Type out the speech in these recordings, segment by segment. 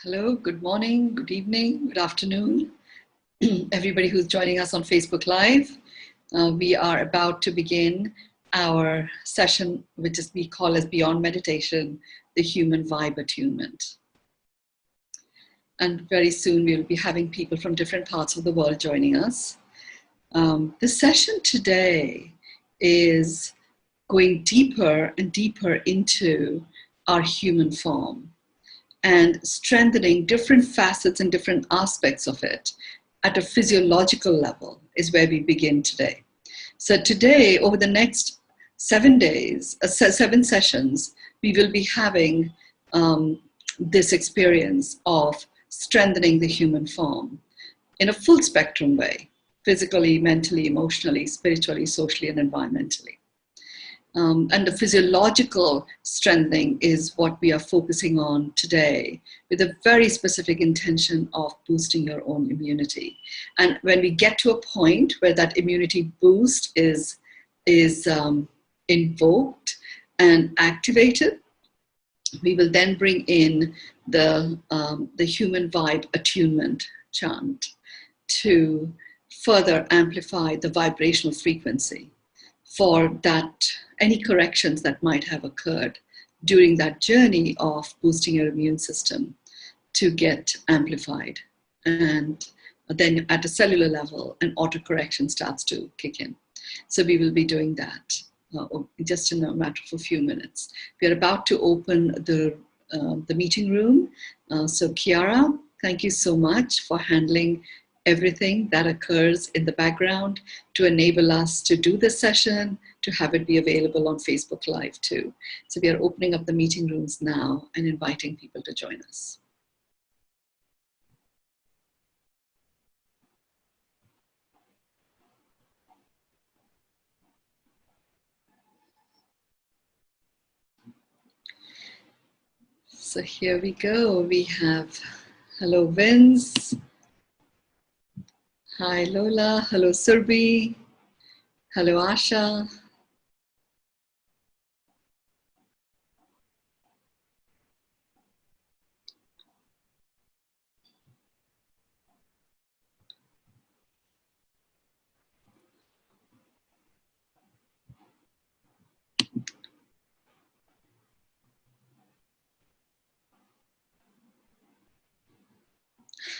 Hello, good morning, good evening, good afternoon, everybody who's joining us on Facebook Live. We are about to begin our session, which we call as Beyond Meditation, the Human Vibe Attunement. And very soon we'll be having people from different parts of the world joining us. The session today is going deeper and deeper into our human form and strengthening different facets and different aspects of it at a physiological level is where we begin today. So today, over the next 7 days, 7 sessions, we will be having this experience of strengthening the human form in a full spectrum way, physically, mentally, emotionally, spiritually, socially, and environmentally. And the physiological strengthening is what we are focusing on today with a very specific intention of boosting your own immunity. And when we get to a point where that immunity boost is invoked and activated, we will then bring in the human vibe attunement chant to further amplify the vibrational frequency for that any corrections that might have occurred during that journey of boosting your immune system to get amplified. And then at a cellular level, an autocorrection starts to kick in. So we will be doing that just in a matter of a few minutes. We are about to open the meeting room. So Chiara, thank you so much for handling everything that occurs in the background to enable us to do this session, to have it be available on Facebook Live too. So we are opening up the meeting rooms now and inviting people to join us. So here we go. We have, hello Vince. Hi Lola, hello Surbi, hello Asha.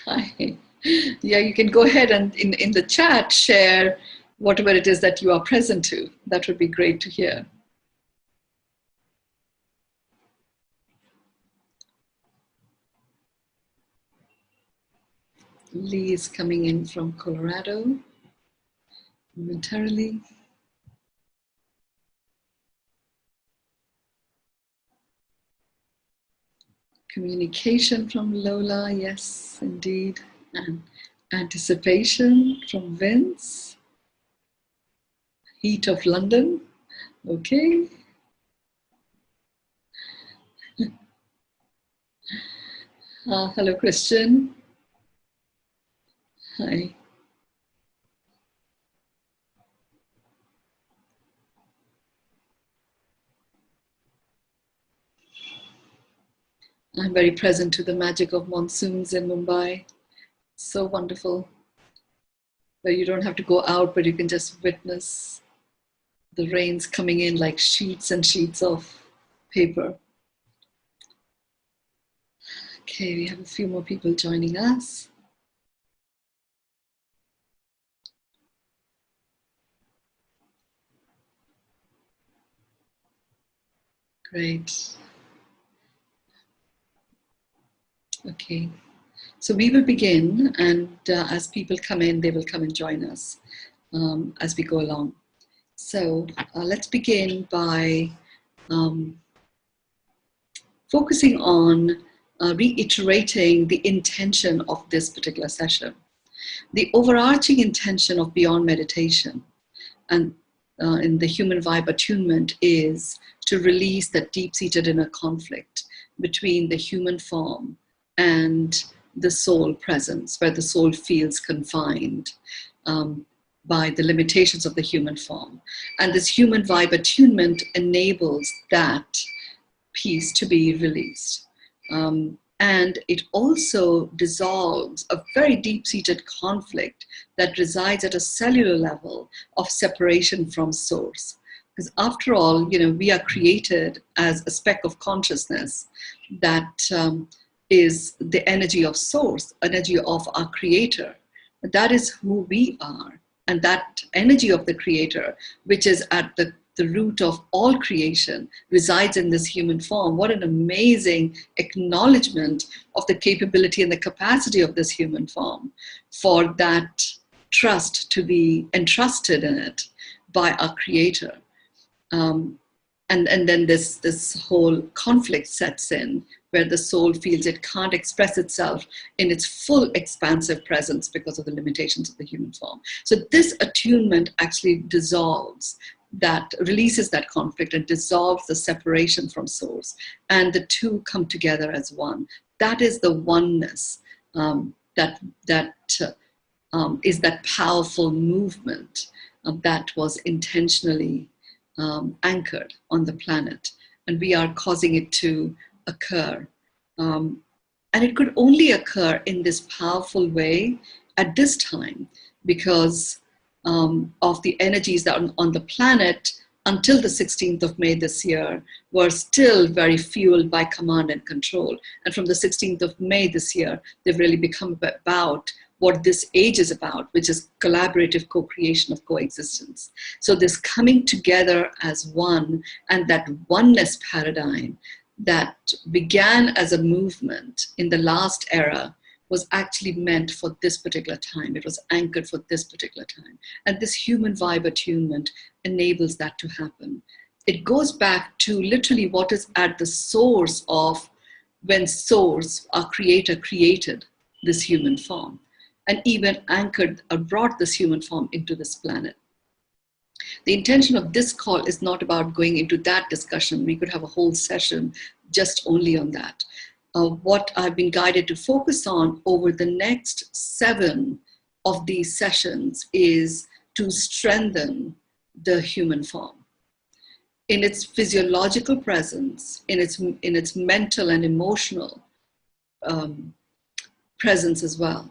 Hi. Yeah, you can go ahead and in the chat share whatever it is that you are present to. That would be great to hear. Lee is coming in from Colorado momentarily. Communication from Lola, yes, indeed. And anticipation from Vince. Heat of London, okay. Hello, Christian. Hi. I'm very present to the magic of monsoons in Mumbai. So wonderful. Where you don't have to go out, but you can just witness the rains coming in like sheets and sheets of paper. Okay, we have a few more people joining us. Great. Okay, so we will begin, and as people come in, they will come and join us as we go along. So let's begin by focusing on reiterating the intention of this particular session. The overarching intention of Beyond Meditation and in the human vibe attunement is to release that deep-seated inner conflict between the human form and the soul presence, where the soul feels confined by the limitations of the human form. And this human vibe attunement enables that piece to be released. And it also dissolves a very deep-seated conflict that resides at a cellular level of separation from source. Because after all, we are created as a speck of consciousness that is the energy of source, energy of our creator. That is who we are. And that energy of the creator, which is at the root of all creation, resides in this human form. What an amazing acknowledgement of the capability and the capacity of this human form for that trust to be entrusted in it by our creator. And then this whole conflict sets in, where the soul feels it can't express itself in its full expansive presence because of the limitations of the human form. So this attunement actually releases that conflict and dissolves the separation from source. And the two come together as one. That is the oneness that is that powerful movement that was intentionally anchored on the planet, and we are causing it to occur. And it could only occur in this powerful way at this time because of the energies that are on the planet until the 16th of May this year were still very fueled by command and control. And from the 16th of May this year, they've really become about what this age is about, which is collaborative co-creation of coexistence. So this coming together as one, and that oneness paradigm that began as a movement in the last era was actually meant for this particular time. It was anchored for this particular time. And this human vibe attunement enables that to happen. It goes back to literally what is at the source of when source, our creator, created this human form, and even anchored or brought this human form into this planet. The intention of this call is not about going into that discussion. We could have a whole session just only on that. What I've been guided to focus on over the next 7 of these sessions is to strengthen the human form in its physiological presence, in its mental and emotional presence as well.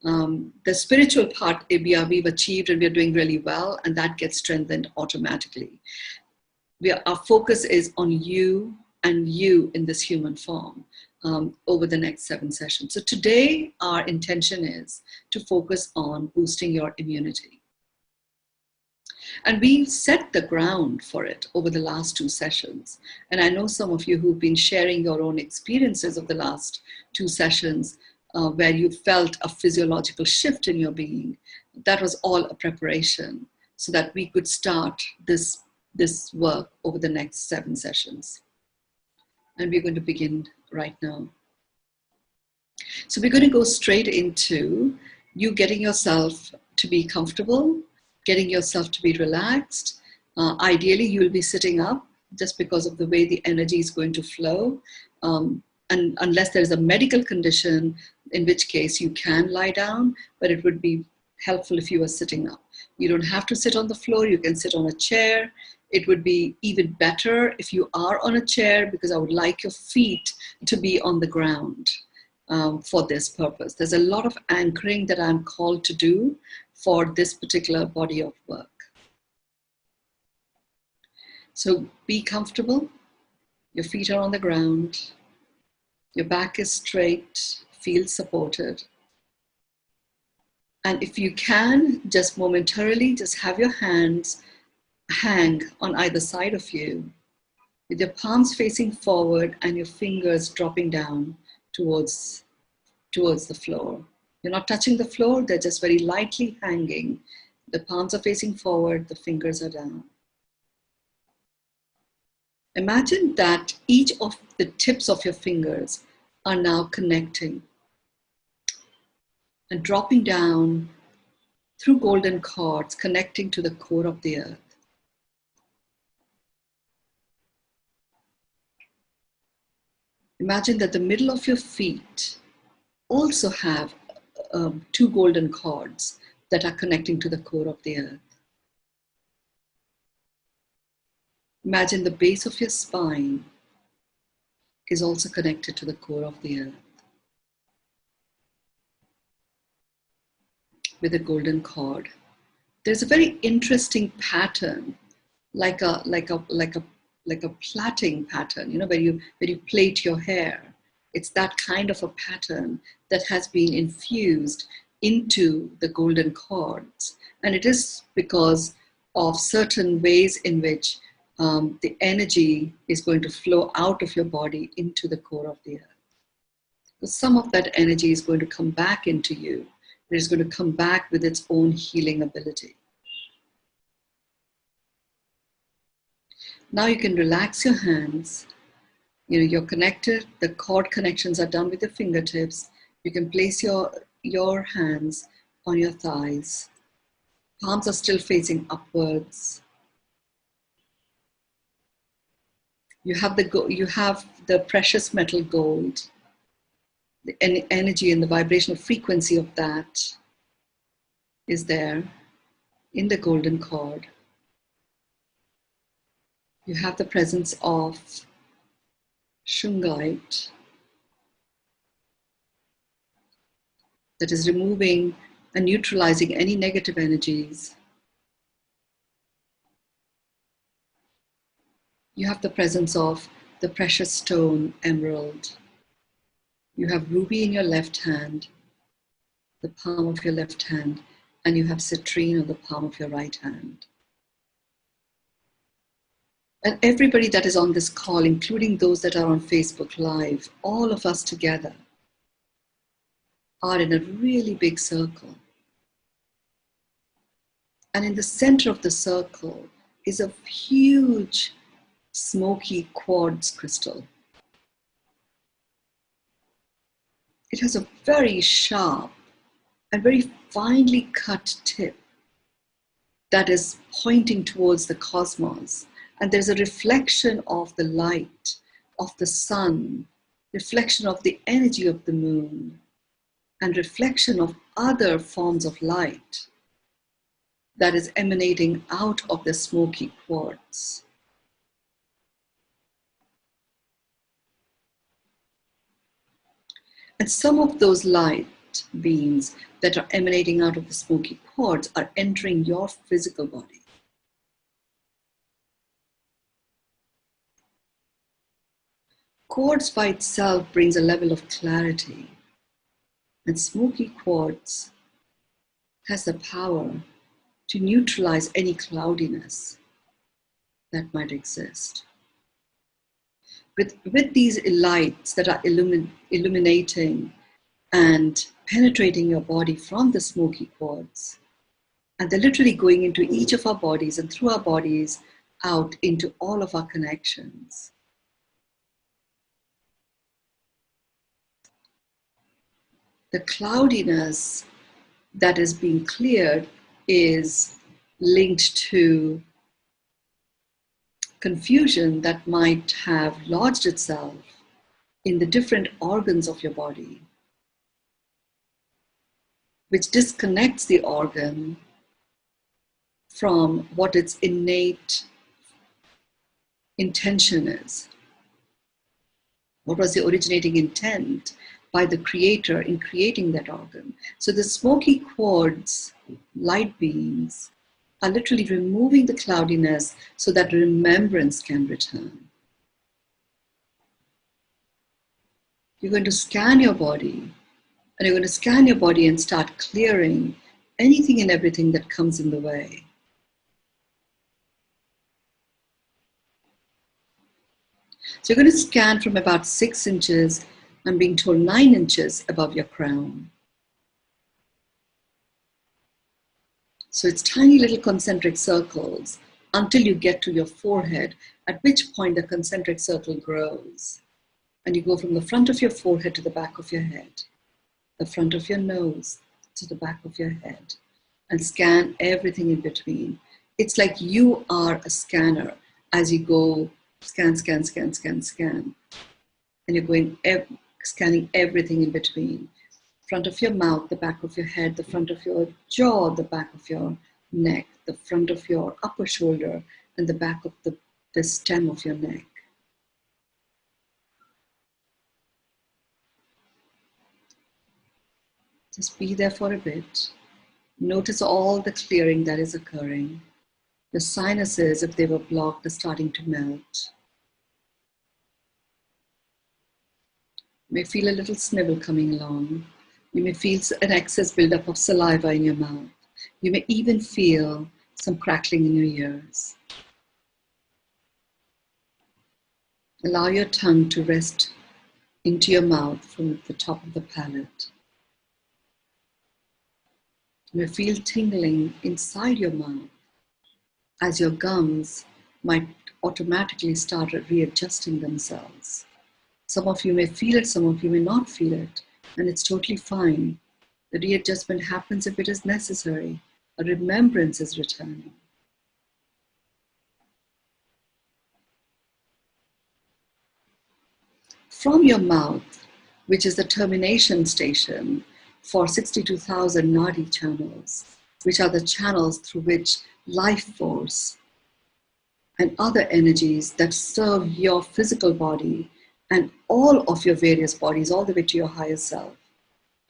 The spiritual part, we've achieved and we're doing really well, and that gets strengthened automatically. Our focus is on you and you in this human form over the next 7 sessions. So today, our intention is to focus on boosting your immunity. And we set the ground for it over the last 2 sessions. And I know some of you who've been sharing your own experiences of the last 2 sessions where you felt a physiological shift in your being. That was all a preparation so that we could start this work over the next 7 sessions. And we're going to begin right now. So we're going to go straight into you getting yourself to be comfortable, getting yourself to be relaxed. Ideally, you will be sitting up just because of the way the energy is going to flow. And unless there's a medical condition, in which case you can lie down, but it would be helpful if you were sitting up. You don't have to sit on the floor, you can sit on a chair. It would be even better if you are on a chair, because I would like your feet to be on the ground for this purpose. There's a lot of anchoring that I'm called to do for this particular body of work. So be comfortable, your feet are on the ground, your back is straight, feel supported. And if you can, just momentarily, just have your hands hang on either side of you, with your palms facing forward and your fingers dropping down towards the floor. You're not touching the floor, they're just very lightly hanging. The palms are facing forward, the fingers are down. Imagine that each of the tips of your fingers are now connecting and dropping down through golden cords, connecting to the core of the earth. Imagine that the middle of your feet also have 2 golden cords that are connecting to the core of the earth. Imagine the base of your spine is also connected to the core of the earth with a golden cord. There's a very interesting pattern, like a plaiting pattern, where you plait your hair. It's that kind of a pattern that has been infused into the golden cords. And it is because of certain ways in which the energy is going to flow out of your body into the core of the earth. So some of that energy is going to come back into you. It is going to come back with its own healing ability. Now you can relax your hands. You're connected. The cord connections are done with your fingertips. You can place your hands on your thighs. Palms are still facing upwards. You have the precious metal gold. The energy and the vibrational frequency of that is there in the golden cord. You have the presence of shungite that is removing and neutralizing any negative energies. You have the presence of the precious stone, emerald. You have ruby in your left hand, the palm of your left hand, and you have citrine on the palm of your right hand. And everybody that is on this call, including those that are on Facebook Live, all of us together are in a really big circle. And in the center of the circle is a huge smoky quartz crystal. It has a very sharp and very finely cut tip that is pointing towards the cosmos. And there's a reflection of the light, of the sun, reflection of the energy of the moon, and reflection of other forms of light that is emanating out of the smoky quartz. And some of those light beams that are emanating out of the smoky quartz are entering your physical body. Quartz by itself brings a level of clarity, and smoky quartz has the power to neutralize any cloudiness that might exist. With these lights that are illuminating and penetrating your body from the smoky quartz, and they're literally going into each of our bodies and through our bodies out into all of our connections. The cloudiness that is being cleared is linked to confusion that might have lodged itself in the different organs of your body, which disconnects the organ from what its innate intention is. What was the originating intent by the creator in creating that organ? So the smoky quartz light beams are literally removing the cloudiness so that remembrance can return. You're going to scan your body, and you're going to scan your body and start clearing anything and everything that comes in the way. So you're going to scan from about 6 inches, I'm being told 9 inches above your crown. So it's tiny little concentric circles until you get to your forehead, at which point the concentric circle grows. And you go from the front of your forehead to the back of your head, the front of your nose to the back of your head, and scan everything in between. It's like you are a scanner as you go scan, scan, scan, scan, scan. And you're going scanning everything in between. Front of your mouth, the back of your head, the front of your jaw, the back of your neck, the front of your upper shoulder, and the back of the stem of your neck. Just be there for a bit. Notice all the clearing that is occurring. The sinuses, if they were blocked, are starting to melt. You may feel a little snivel coming along. You may feel an excess buildup of saliva in your mouth. You may even feel some crackling in your ears. Allow your tongue to rest into your mouth from the top of the palate. You may feel tingling inside your mouth as your gums might automatically start readjusting themselves. Some of you may feel it, some of you may not feel it, and it's totally fine. The readjustment happens if it is necessary. A remembrance is returning. From your mouth, which is the termination station for 62,000 nadi channels, which are the channels through which life force and other energies that serve your physical body and all of your various bodies, all the way to your higher self,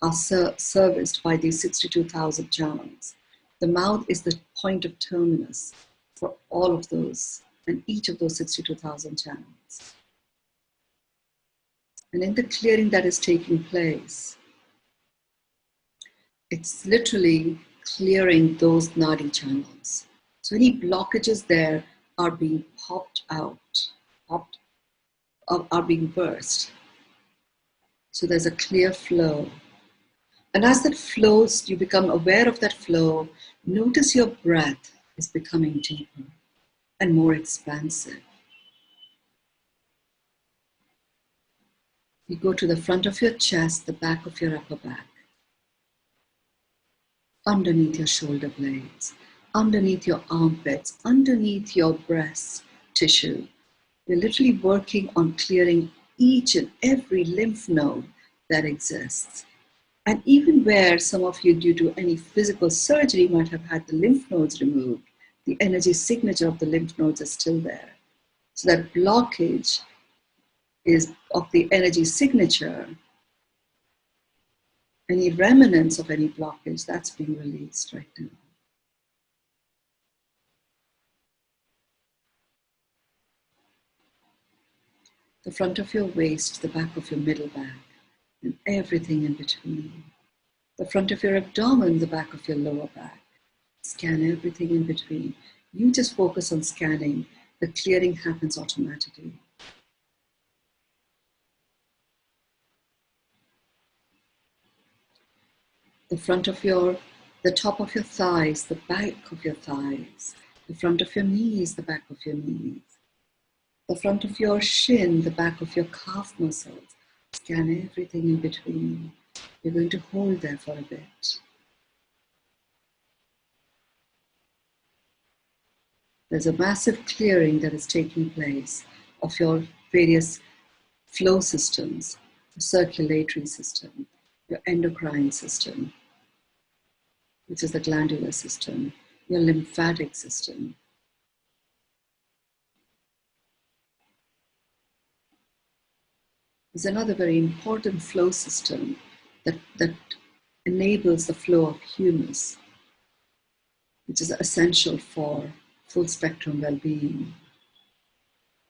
are serviced by these 62,000 channels. The mouth is the point of terminus for all of those and each of those 62,000 channels. And in the clearing that is taking place, it's literally clearing those nadi channels. So any blockages there are being popped out, are being burst. So there's a clear flow. And as that flows, you become aware of that flow. Notice your breath is becoming deeper and more expansive. You go to the front of your chest, the back of your upper back, underneath your shoulder blades, underneath your armpits, underneath your breast tissue. You're literally working on clearing each and every lymph node that exists. And even where some of you, due to any physical surgery, might have had the lymph nodes removed, the energy signature of the lymph nodes is still there. So that blockage is of the energy signature, any remnants of any blockage, that's being released right now. The front of your waist, the back of your middle back, and everything in between. The front of your abdomen, the back of your lower back. Scan everything in between. You just focus on scanning. The clearing happens automatically. The top of your thighs, the back of your thighs, the front of your knees, the back of your knees, the front of your shin, the back of your calf muscles. Scan everything in between. You're going to hold there for a bit. There's a massive clearing that is taking place of your various flow systems, your circulatory system, your endocrine system, which is the glandular system, your lymphatic system. There's another very important flow system that enables the flow of humus, which is essential for full spectrum well-being.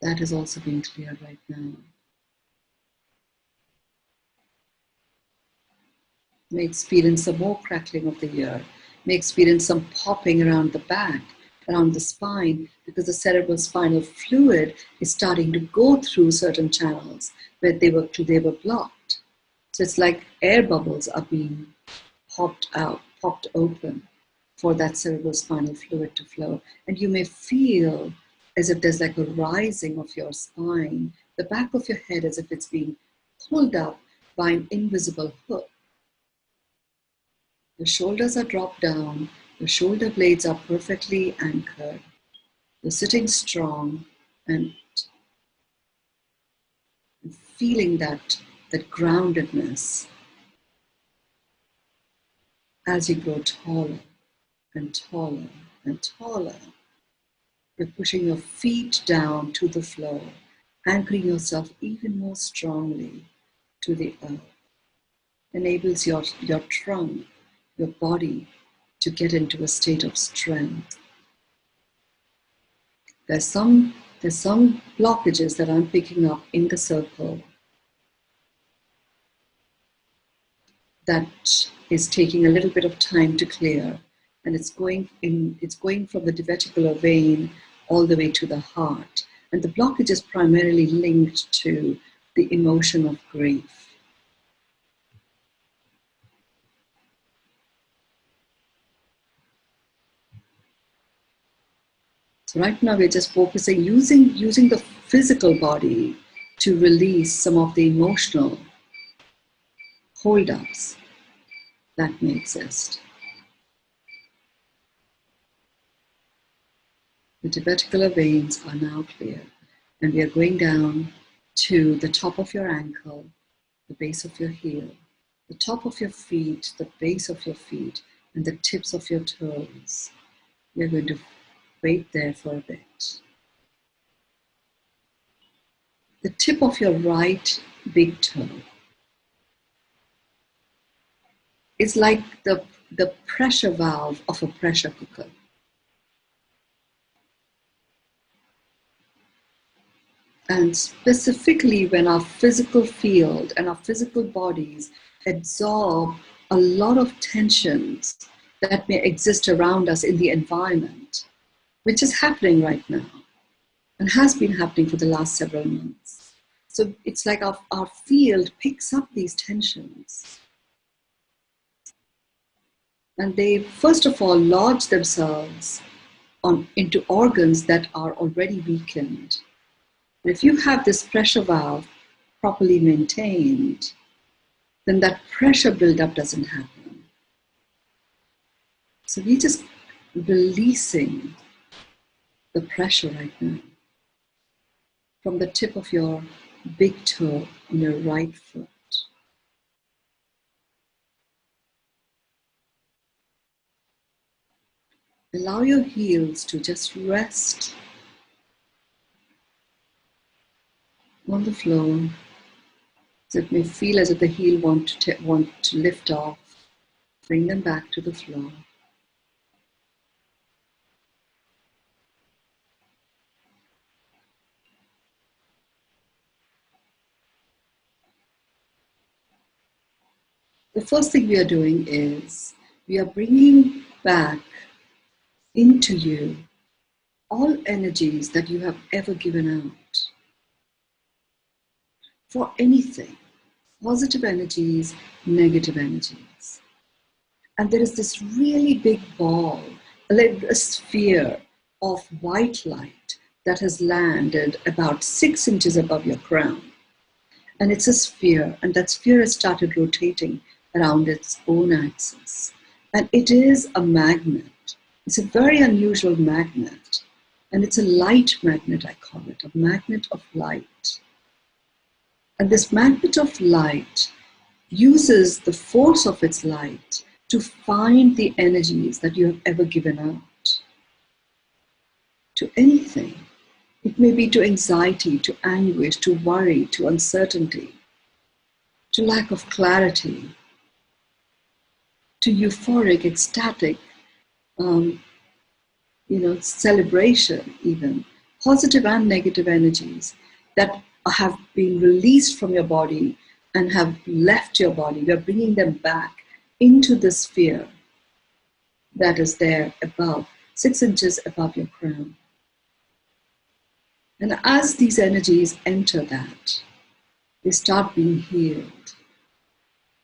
That is also being cleared right now. May experience some more crackling of the ear, may experience some popping around the back, around the spine, because the cerebral spinal fluid is starting to go through certain channels where they were blocked. So it's like air bubbles are being popped out, popped open for that cerebral spinal fluid to flow. And you may feel as if there's like a rising of your spine, the back of your head as if it's being pulled up by an invisible hook. The shoulders are dropped down, the shoulder blades are perfectly anchored. You're sitting strong and feeling that groundedness as you grow taller and taller and taller. You're pushing your feet down to the floor, anchoring yourself even more strongly to the earth. enables your trunk, your body, to get into a state of strength. There's some blockages that I'm picking up in the circle that is taking a little bit of time to clear, and it's going from the diverticular vein all the way to the heart. And the blockage is primarily linked to the emotion of grief. So right now we're just focusing, using the physical body to release some of the emotional holdups that may exist. The diverticular veins are now clear, and we are going down to the top of your ankle, the base of your heel, the top of your feet, the base of your feet, and the tips of your toes. We're going to wait there for a bit. The tip of your right big toe is like the pressure valve of a pressure cooker. And specifically when our physical field and our physical bodies absorb a lot of tensions that may exist around us in the environment, which is happening right now and has been happening for the last several months. So it's like our field picks up these tensions. And they, first of all, lodge themselves into organs that are already weakened. And if you have this pressure valve properly maintained, then that pressure buildup doesn't happen. So we're just releasing the pressure right now from the tip of your big toe on your right foot. Allow your heels to just rest on the floor. So it may feel as if the heel want to lift off. Bring them back to the floor. The first thing we are doing is we are bringing back into you all energies that you have ever given out for anything, positive energies, negative energies. And there is this really big ball, like a sphere of white light that has landed about 6 inches above your crown. And it's a sphere, and that sphere has started rotating around its own axis. And it is a magnet. It's a very unusual magnet. And it's a light magnet, I call it, a magnet of light. And this magnet of light uses the force of its light to find the energies that you have ever given out to anything. It may be to anxiety, to anguish, to worry, to uncertainty, to lack of clarity, to euphoric, ecstatic, celebration even, positive and negative energies that have been released from your body and have left your body. You're bringing them back into the sphere that is there above, 6 inches above your crown. And as these energies enter that, they start being healed.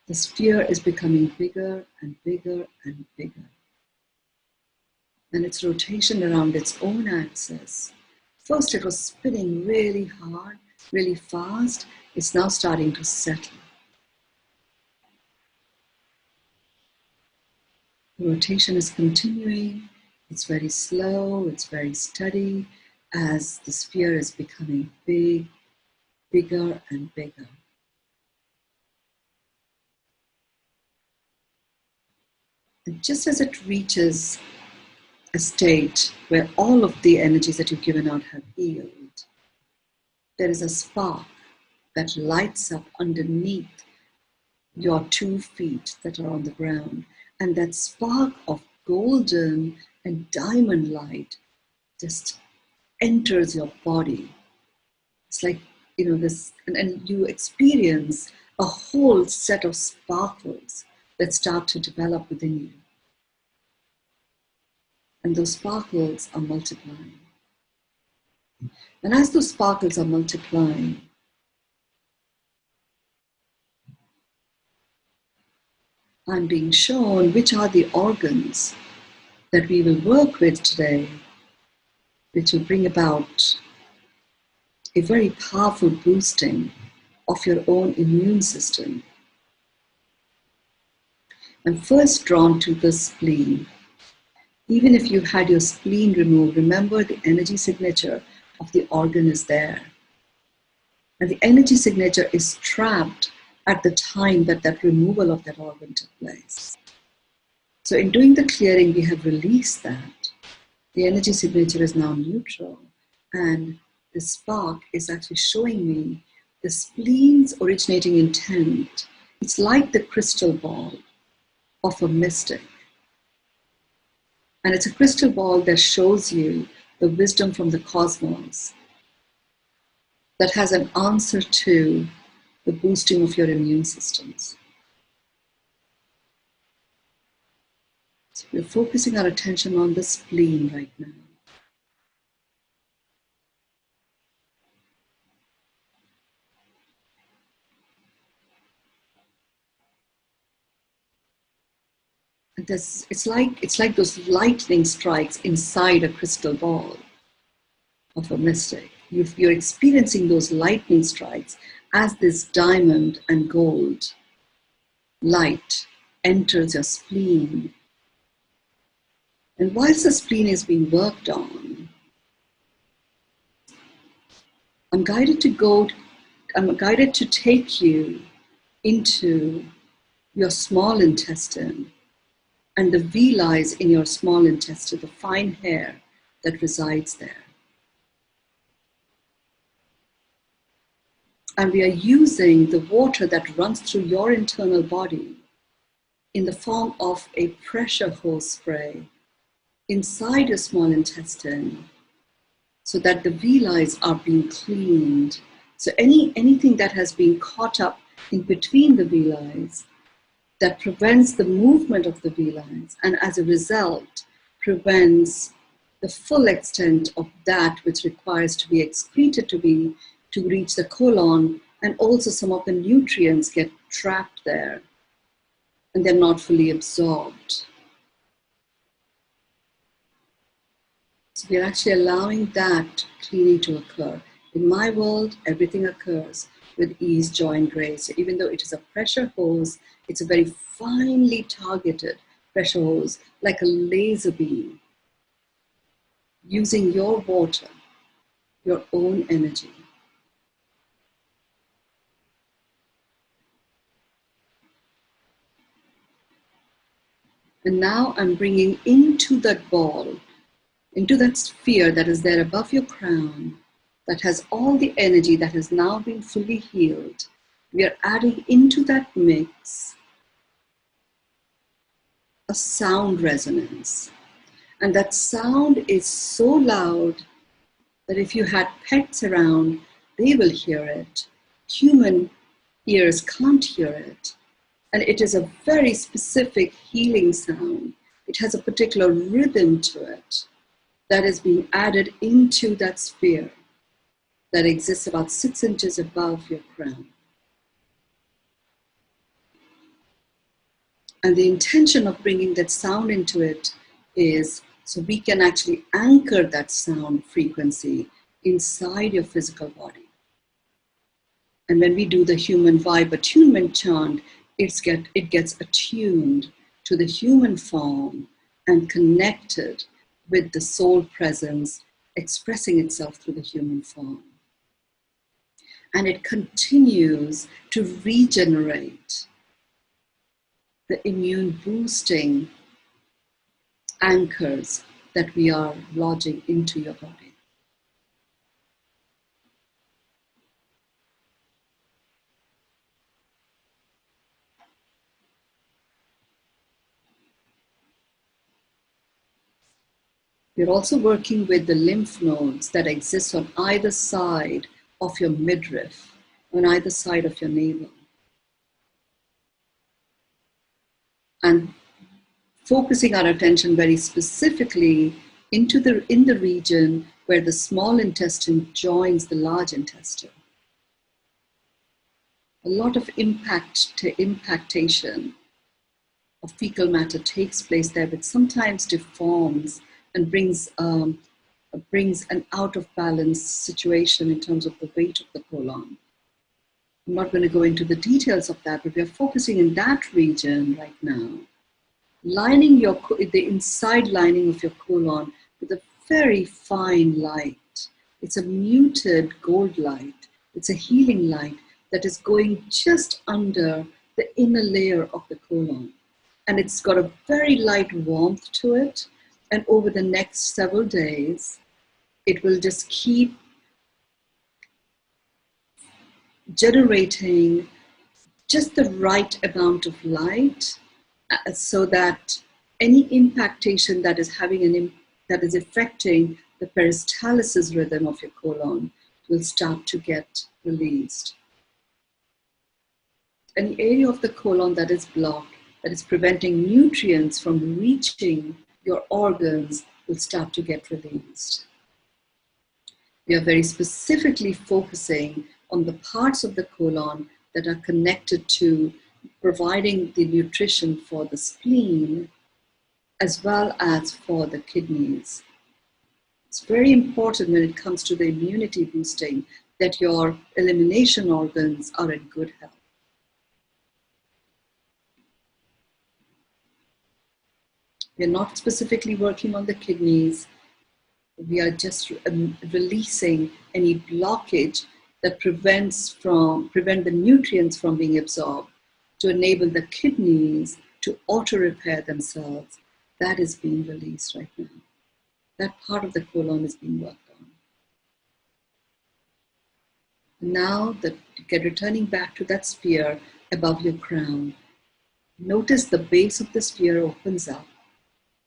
The sphere is becoming bigger and bigger and bigger. And its rotation around its own axis. First it was spinning really hard, really fast. It's now starting to settle. The rotation is continuing. It's very slow, it's very steady as the sphere is becoming big, bigger and bigger. And just as it reaches a state where all of the energies that you've given out have healed, there is a spark that lights up underneath your 2 feet that are on the ground, and that spark of golden and diamond light just enters your body. It's like, this, and you experience a whole set of sparkles that start to develop within you. And those sparkles are multiplying. And as those sparkles are multiplying, I'm being shown which are the organs that we will work with today, which will bring about a very powerful boosting of your own immune system. I'm first drawn to the spleen. Even if you've had your spleen removed, remember the energy signature of the organ is there. And the energy signature is trapped at the time that that removal of that organ took place. So in doing the clearing, we have released that. The energy signature is now neutral, and the spark is actually showing me the spleen's originating intent. It's like the crystal ball of a mystic. And it's a crystal ball that shows you the wisdom from the cosmos that has an answer to the boosting of your immune systems. So we're focusing our attention on the spleen right now. And it's like those lightning strikes inside a crystal ball of a mystic. You're experiencing those lightning strikes as this diamond and gold light enters your spleen. And whilst the spleen is being worked on, I'm guided to take you into your small intestine and the villi in your small intestine, the fine hair that resides there. And we are using the water that runs through your internal body in the form of a pressure hose spray inside your small intestine so that the villi are being cleaned. So anything that has been caught up in between the villi that prevents the movement of the villi, and as a result prevents the full extent of that which requires to be excreted to reach the colon, and also some of the nutrients get trapped there and they're not fully absorbed. So we're actually allowing that cleaning to occur. In my world, everything occurs with ease, joy, and grace. So even though it is a pressure hose, it's a very finely targeted pressure hose, like a laser beam, using your water, your own energy. And now I'm bringing into that ball, into that sphere that is there above your crown, that has all the energy that has now been fully healed. We are adding into that mix a sound resonance. And that sound is so loud that if you had pets around, they will hear it. Human ears can't hear it. And it is a very specific healing sound. It has a particular rhythm to it that is being added into that sphere that exists about 6 inches above your crown. And the intention of bringing that sound into it is so we can actually anchor that sound frequency inside your physical body. And when we do the human vibe attunement chant, it gets attuned to the human form and connected with the soul presence expressing itself through the human form. And it continues to regenerate the immune boosting anchors that we are lodging into your body. We're also working with the lymph nodes that exist on either side of your midriff, on either side of your navel. And focusing our attention very specifically in the region where the small intestine joins the large intestine. A lot of impactation of fecal matter takes place there, which sometimes deforms and brings an out of balance situation in terms of the weight of the colon. I'm not going to go into the details of that, but we are focusing in that region right now, lining the inside lining of your colon with a very fine light. It's a muted gold light. It's a healing light that is going just under the inner layer of the colon. And it's got a very light warmth to it. And over the next several days, it will just keep generating just the right amount of light so that any impactation that is that is affecting the peristalsis rhythm of your colon will start to get released. Any area of the colon that is blocked, that is preventing nutrients from reaching your organs, will start to get released. We are very specifically focusing on the parts of the colon that are connected to providing the nutrition for the spleen as well as for the kidneys. It's very important when it comes to the immunity boosting that your elimination organs are in good health. We're not specifically working on the kidneys. We are just releasing any blockage that prevent the nutrients from being absorbed to enable the kidneys to auto-repair themselves. That is being released right now. That part of the colon is being worked on. Now, returning back to that sphere above your crown, notice the base of the sphere opens up,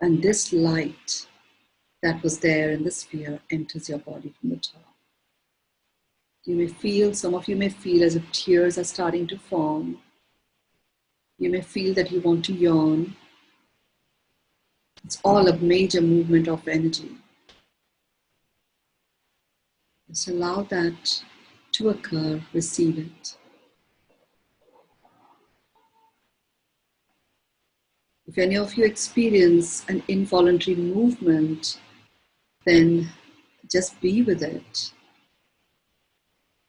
and this light that was there in the sphere enters your body from the top. Some of you may feel as if tears are starting to form. You may feel that you want to yawn. It's all a major movement of energy. Just allow that to occur, receive it. If any of you experience an involuntary movement, then just be with it.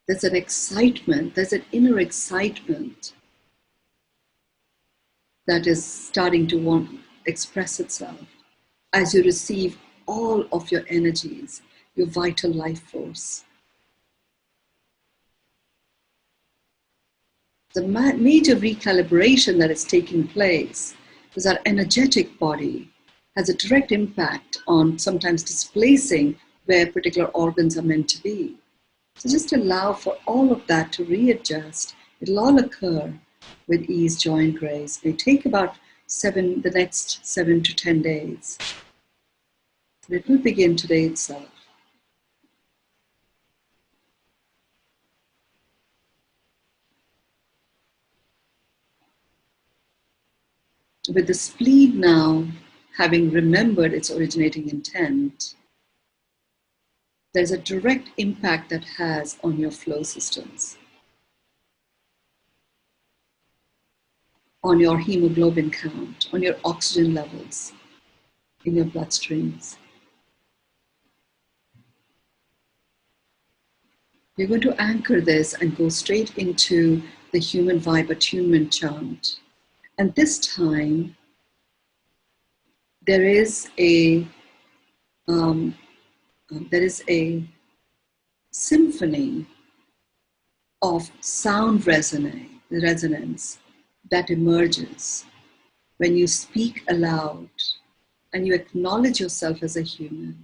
There's an excitement, there's an inner excitement that is starting to express itself as you receive all of your energies, your vital life force. The major recalibration that is taking place is our energetic body has a direct impact on sometimes displacing where particular organs are meant to be. So just allow for all of that to readjust. It'll all occur with ease, joy, and grace. It may take about the next 7 to 10 days. But it will begin today itself. With the spleen now having remembered its originating intent, there's a direct impact that has on your flow systems, on your hemoglobin count, on your oxygen levels in your bloodstreams. You're going to anchor this and go straight into the human vibe attunement chant. And this time, there is a symphony of sound resonance that emerges when you speak aloud and you acknowledge yourself as a human.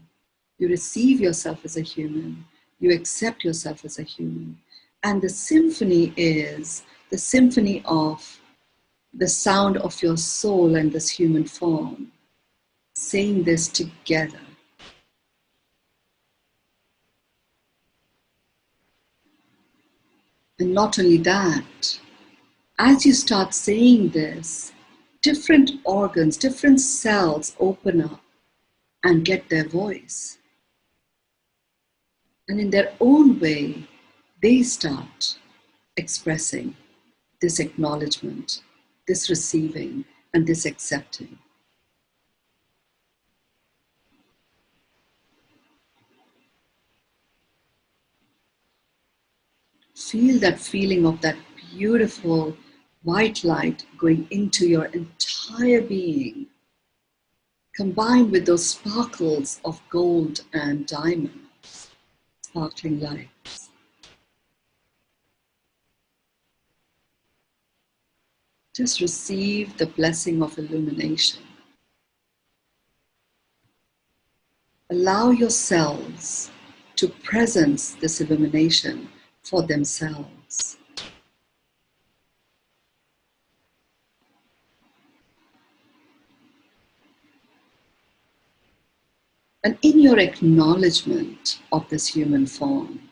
You receive yourself as a human. You accept yourself as a human. And the symphony is the symphony of the sound of your soul and this human form, saying this together. And not only that, as you start saying this, different organs, different cells open up and get their voice. And in their own way, they start expressing this acknowledgement, this receiving, and this accepting. Feel that feeling of that beautiful white light going into your entire being, combined with those sparkles of gold and diamonds, sparkling lights. Just receive the blessing of illumination. Allow your cells to presence this illumination for themselves. And in your acknowledgement of this human form,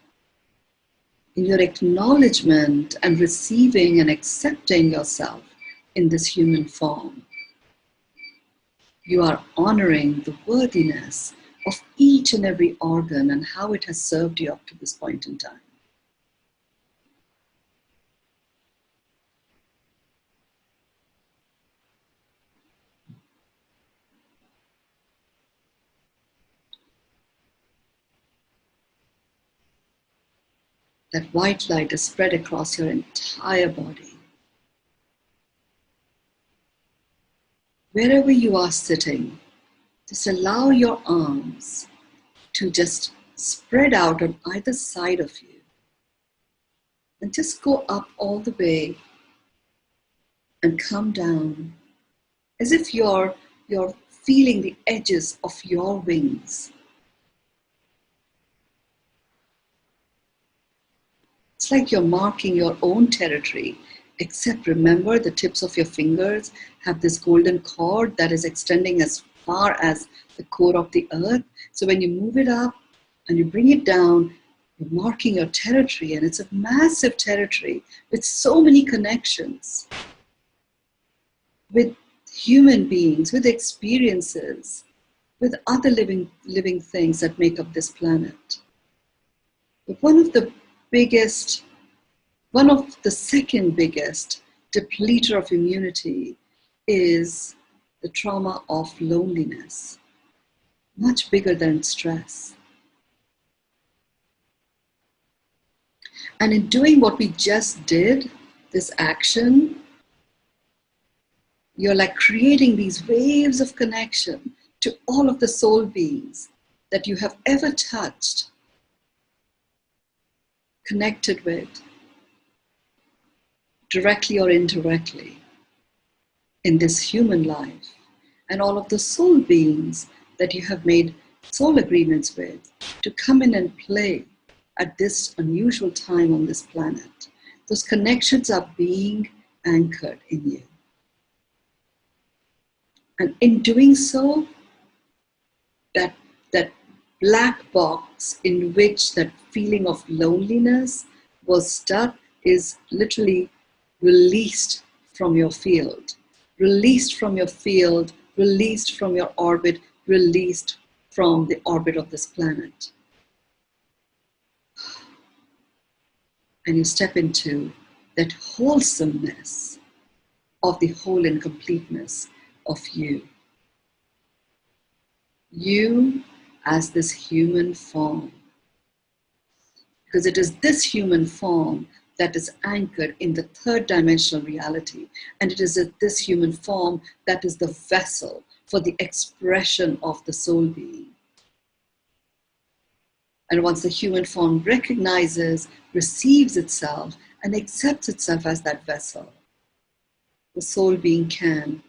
in your acknowledgement and receiving and accepting yourself in this human form, you are honoring the worthiness of each and every organ and how it has served you up to this point in time. That white light is spread across your entire body. Wherever you are sitting, just allow your arms to just spread out on either side of you. And just go up all the way and come down as if you're feeling the edges of your wings. It's like you're marking your own territory, except remember the tips of your fingers have this golden cord that is extending as far as the core of the earth. So when you move it up and you bring it down, you're marking your territory, and it's a massive territory with so many connections with human beings, with experiences, with other living things that make up this planet. But one of the second biggest depleter of immunity is the trauma of loneliness, much bigger than stress. And in doing what we just did, this action, you're like creating these waves of connection to all of the soul beings that you have ever touched, connected with, directly or indirectly, in this human life, and all of the soul beings that you have made soul agreements with to come in and play at this unusual time on this planet. Those connections are being anchored in you. And in doing so, that black box in which that feeling of loneliness was stuck is literally released from your field. Released from your field, released from your orbit, released from the orbit of this planet. And you step into that wholesomeness of the whole and completeness of you. You as this human form. Because it is this human form that is anchored in the third dimensional reality. And it is this human form that is the vessel for the expression of the soul being. And once the human form recognizes, receives itself, and accepts itself as that vessel, the soul being can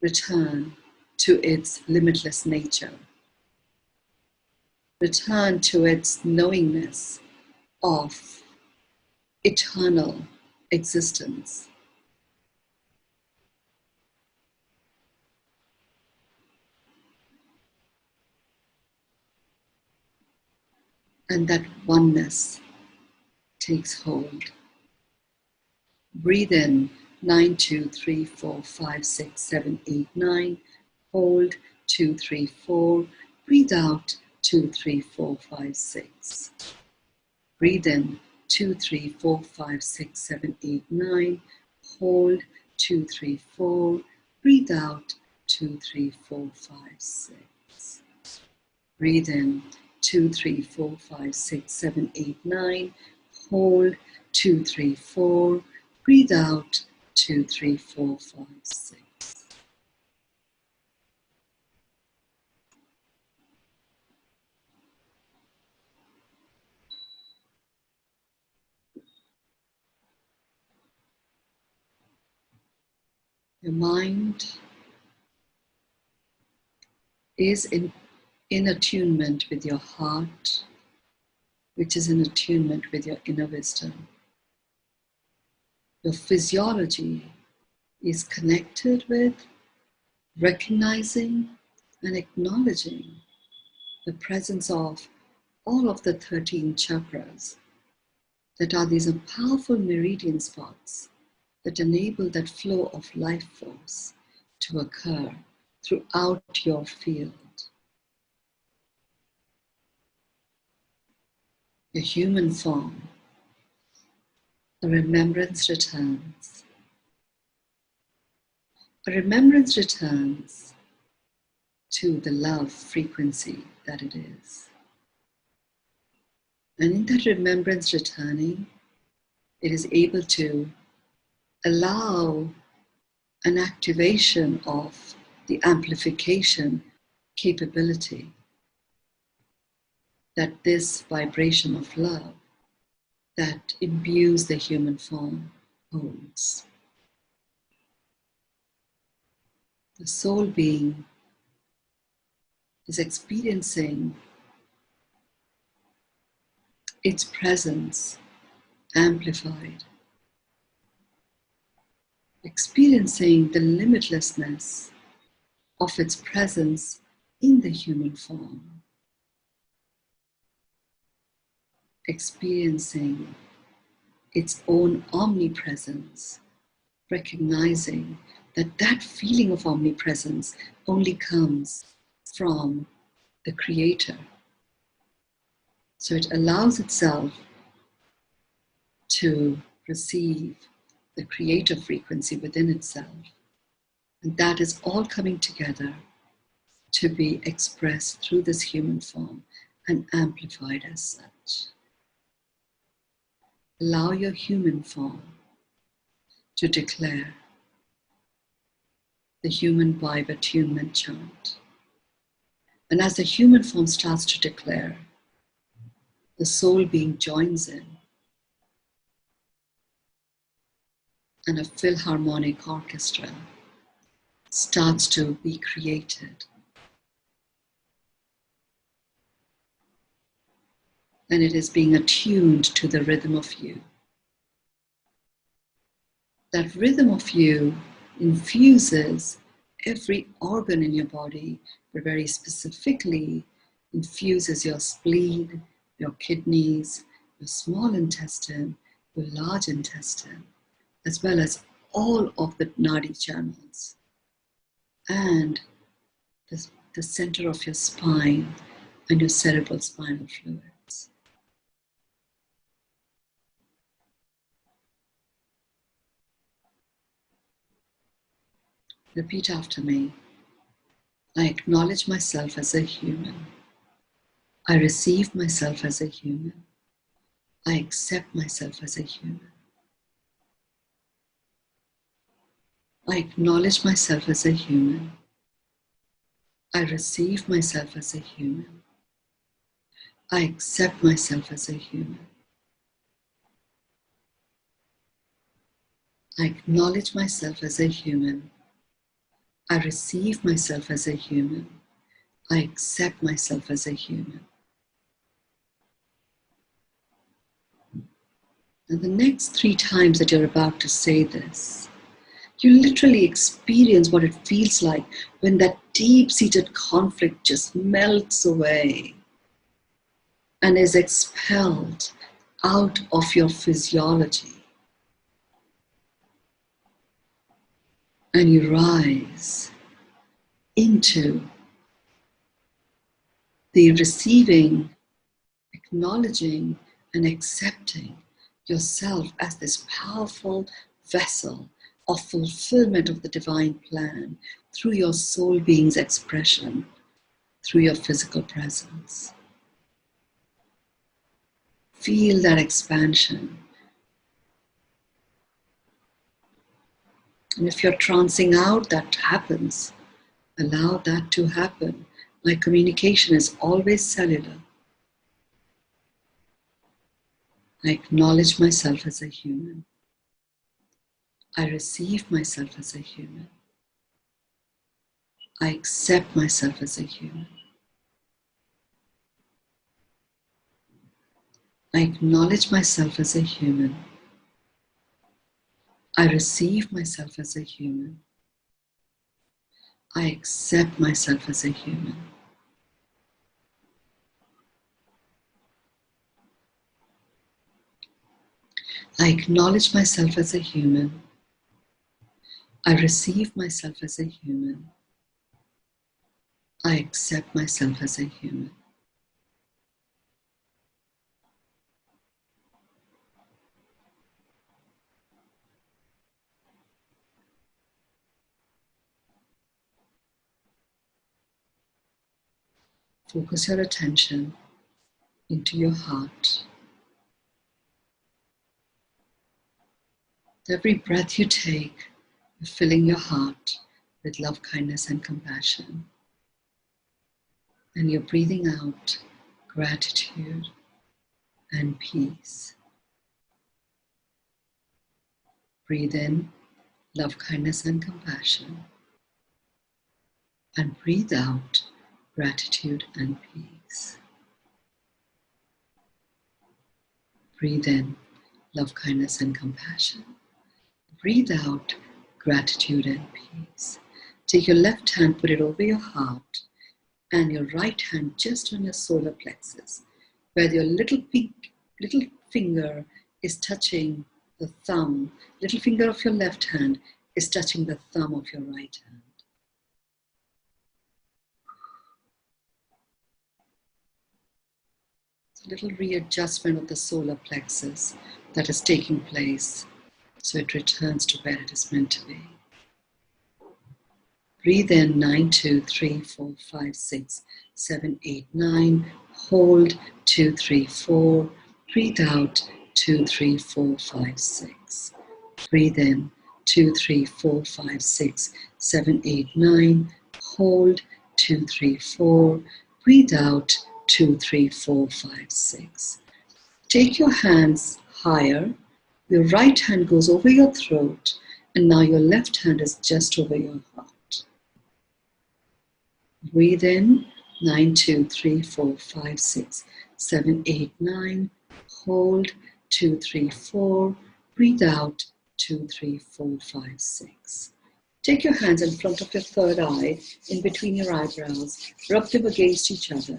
return to its limitless nature, return to its knowingness of eternal existence. And that oneness takes hold. Breathe in 9, 2, 3, 4, 5, 6, 7, 8, 9. Hold 2, 3, 4. Breathe out 2, 3, 4, 5, 6. Breathe in 2, 3, 4, 5, 6, 7, 8, 9. Hold 2, 3, 4. Breathe out 2, 3, 4, 5, 6. Breathe in 2, 3, 4, 5, 6, 7, 8, 9. Hold 2, 3, 4. Breathe out 2, 3, 4, 5, 6. Your mind is in attunement with your heart, which is in attunement with your inner wisdom. Your physiology is connected with recognizing and acknowledging the presence of all of the 13 chakras that are these powerful meridian spots that enable that flow of life force to occur throughout your field. Your human form, the remembrance returns. A remembrance returns to the love frequency that it is. And in that remembrance returning, it is able to allow an activation of the amplification capability that this vibration of love that imbues the human form holds. The soul being is experiencing its presence amplified, experiencing the limitlessness of its presence in the human form, experiencing its own omnipresence, recognizing that that feeling of omnipresence only comes from the Creator. So it allows itself to receive the creative frequency within itself. And that is all coming together to be expressed through this human form and amplified as such. Allow your human form to declare the human vibe attunement chant. And as the human form starts to declare, the soul being joins in, and a philharmonic orchestra starts to be created. And it is being attuned to the rhythm of you. That rhythm of you infuses every organ in your body, but very specifically infuses your spleen, your kidneys, your small intestine, your large intestine, as well as all of the nadi channels, and the center of your spine and your cerebral spinal fluids. Repeat after me. I acknowledge myself as a human. I receive myself as a human. I accept myself as a human. I acknowledge myself as a human. I receive myself as a human. I accept myself as a human. I acknowledge myself as a human. I receive myself as a human. I accept myself as a human. And the next 3 times that you're about to say this, you literally experience what it feels like when that deep-seated conflict just melts away and is expelled out of your physiology. And you rise into the receiving, acknowledging, and accepting yourself as this powerful vessel of fulfillment of the divine plan through your soul being's expression, through your physical presence. Feel that expansion. And if you're trancing out, that happens. Allow that to happen. My communication is always cellular. I acknowledge myself as a human. I receive myself as a human. I accept myself as a human. I acknowledge myself as a human. I receive myself as a human. I accept myself as a human. I acknowledge myself as a human. I receive myself as a human. I accept myself as a human. Focus your attention into your heart. With every breath you take, you're filling your heart with love, kindness, and compassion. And you're breathing out gratitude and peace. Breathe in love, kindness, and compassion. And breathe out gratitude and peace. Breathe in love, kindness, and compassion. Breathe out gratitude and peace. Take your left hand, put it over your heart, and your right hand just on your solar plexus, where your little finger is touching the thumb. Little finger of your left hand is touching the thumb of your right hand. It's a little readjustment of the solar plexus that is taking place, so it returns to where it is meant to be. Breathe in 9, 2, 3, 4, 5, 6, 7, 8, 9. Hold 2, 3, 4. Breathe out 2, 3, 4, 5, 6. Breathe in 2, 3, 4, 5, 6, 7, 8, 9. Hold 2, 3, 4. Breathe out 2, 3, 4, 5, 6. Take your hands higher. Your right hand goes over your throat, and now your left hand is just over your heart. Breathe in 9, 2, 3, 4, 5, 6, 7, 8, 9. Hold 2, 3, 4. Breathe out 2, 3, 4, 5, 6. Take your hands in front of your third eye, in between your eyebrows. Rub them against each other.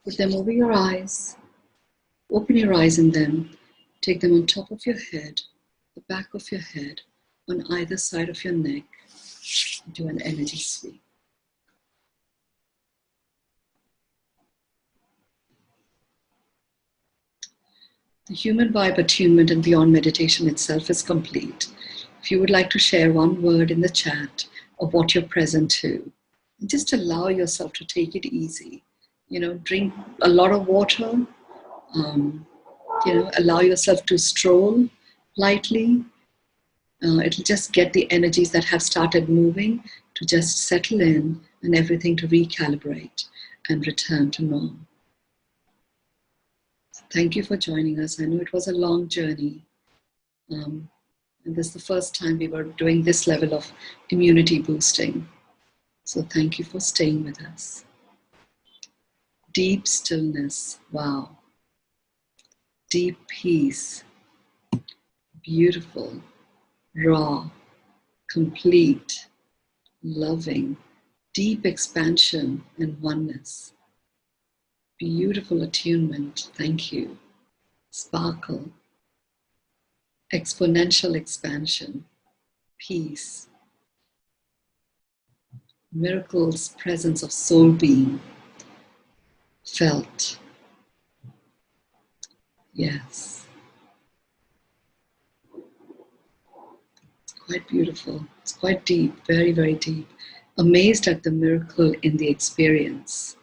Put them over your eyes. Open your eyes in them. Take them on top of your head, the back of your head, on either side of your neck. Do an energy sweep. The human vibe attunement and beyond meditation itself is complete. If you would like to share one word in the chat of what you're present to, just allow yourself to take it easy. Drink a lot of water. Allow yourself to stroll lightly. It'll just get the energies that have started moving to just settle in and everything to recalibrate and return to norm. So thank you for joining us. I know it was a long journey. And this is the first time we were doing this level of immunity boosting. So thank you for staying with us. Deep stillness, wow. Deep peace, beautiful, raw, complete, loving, deep expansion and oneness. Beautiful attunement. Thank you. Sparkle. Exponential expansion. Peace. Miracles, presence of soul being. Felt. Yes. It's quite beautiful. It's quite deep, very, very deep. Amazed at the miracle in the experience.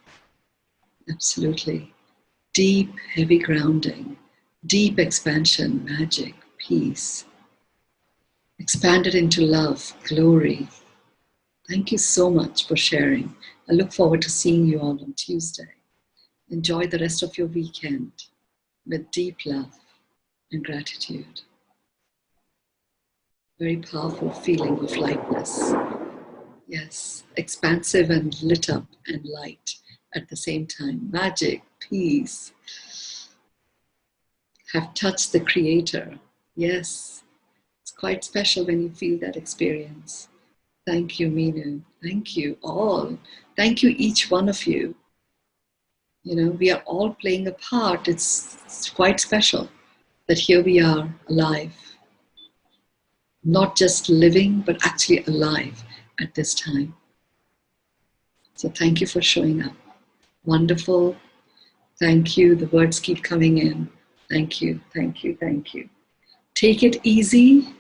Absolutely. Deep, heavy grounding. Deep expansion, magic, peace. Expanded into love, glory. Thank you so much for sharing. I look forward to seeing you all on Tuesday. Enjoy the rest of your weekend with deep love and gratitude. Very powerful feeling of lightness. Yes, expansive and lit up and light at the same time. Magic, peace. Have touched the Creator. Yes, it's quite special when you feel that experience. Thank you, Mynoo. Thank you all. Thank you, each one of you. You know, we are all playing a part. It's quite special that here we are alive. Not just living, but actually alive at this time. So thank you for showing up. Wonderful. Thank you. The words keep coming in. Thank you, thank you, thank you. Take it easy.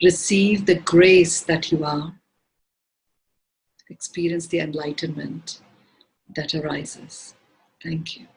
Receive the grace that you are. Experience the enlightenment that arises. Thank you.